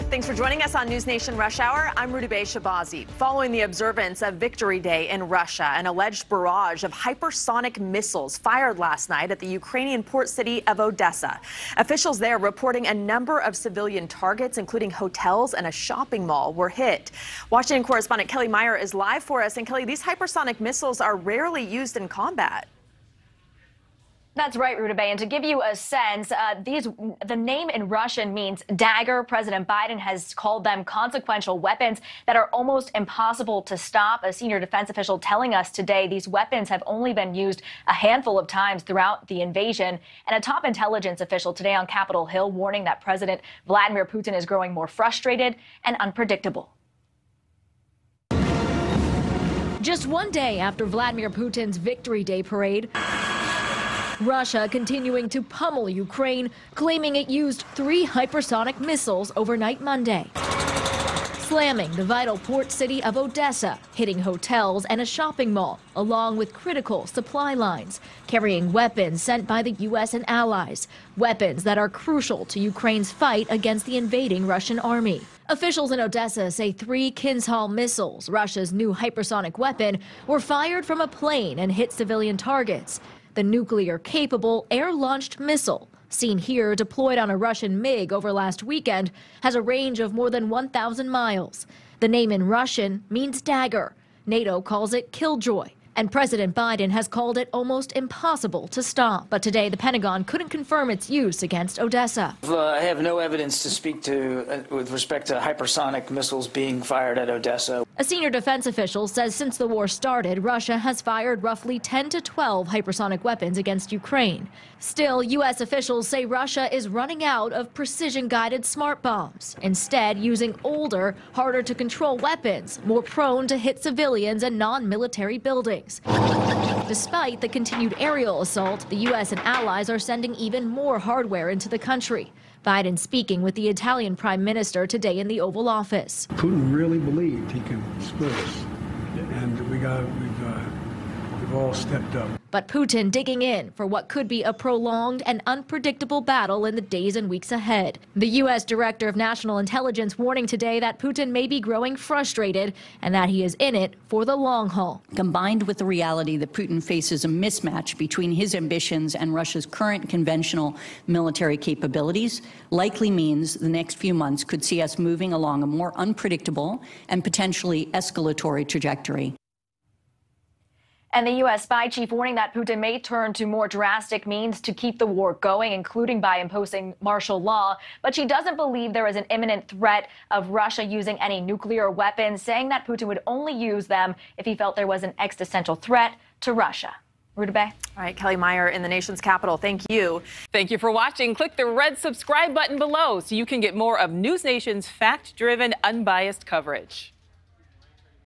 Thanks for joining us on News Nation Rush Hour. I'm Rudabeh Shabazi. Following the observance of Victory Day in Russia, an alleged barrage of hypersonic missiles fired last night at the Ukrainian port city of Odessa. Officials there reporting a number of civilian targets, including hotels and a shopping mall, were hit. Washington correspondent Kelly Meyer is live for us. And Kelly, these hypersonic missiles are rarely used in combat. That's right, Rudabeh. And to give you a sense, the name in Russian means dagger. President Biden has called them consequential weapons that are almost impossible to stop. A senior defense official telling us today these weapons have only been used a handful of times throughout the invasion. And a top intelligence official today on Capitol Hill warning that President Vladimir Putin is growing more frustrated and unpredictable. Just one day after Vladimir Putin's Victory Day parade, Russia continuing to pummel Ukraine, claiming it used 3 hypersonic missiles overnight Monday, slamming the vital port city of Odessa, hitting hotels and a shopping mall, along with critical supply lines, carrying weapons sent by the U.S. and allies, weapons that are crucial to Ukraine's fight against the invading Russian army. Officials in Odessa say 3 Kinzhal missiles, Russia's new hypersonic weapon, were fired from a plane and hit civilian targets. The nuclear-capable air-launched missile, seen here deployed on a Russian MiG over last weekend, has a range of more than 1,000 miles. The name in Russian means dagger. NATO calls it Killjoy. And President Biden has called it almost impossible to stop. But today, the Pentagon couldn't confirm its use against Odessa. I have no evidence to speak to with respect to hypersonic missiles being fired at Odessa. A senior defense official says since the war started, Russia has fired roughly 10 to 12 hypersonic weapons against Ukraine. Still, U.S. officials say Russia is running out of precision-guided smart bombs, instead using older, harder-to-control weapons, more prone to hit civilians and non-military buildings. Despite the continued aerial assault, the U.S. and allies are sending even more hardware into the country. Biden speaking with the Italian Prime Minister today in the Oval Office. Putin really believed he could split us, and we've all stepped up. But Putin digging in for what could be a prolonged and unpredictable battle in the days and weeks ahead. The U.S. Director of National Intelligence warning today that Putin may be growing frustrated and that he is in it for the long haul. Combined with the reality that Putin faces a mismatch between his ambitions and Russia's current conventional military capabilities, likely means the next few months could see us moving along a more unpredictable and potentially escalatory trajectory. And the U.S. spy chief warning that Putin may turn to more drastic means to keep the war going, including by imposing martial law. But she doesn't believe there is an imminent threat of Russia using any nuclear weapons, saying that Putin would only use them if he felt there was an existential threat to Russia. Rudabeh. All right, Kelly Meyer in the nation's capital. Thank you. Thank you for watching. Click the red subscribe button below so you can get more of News Nation's fact-driven, unbiased coverage.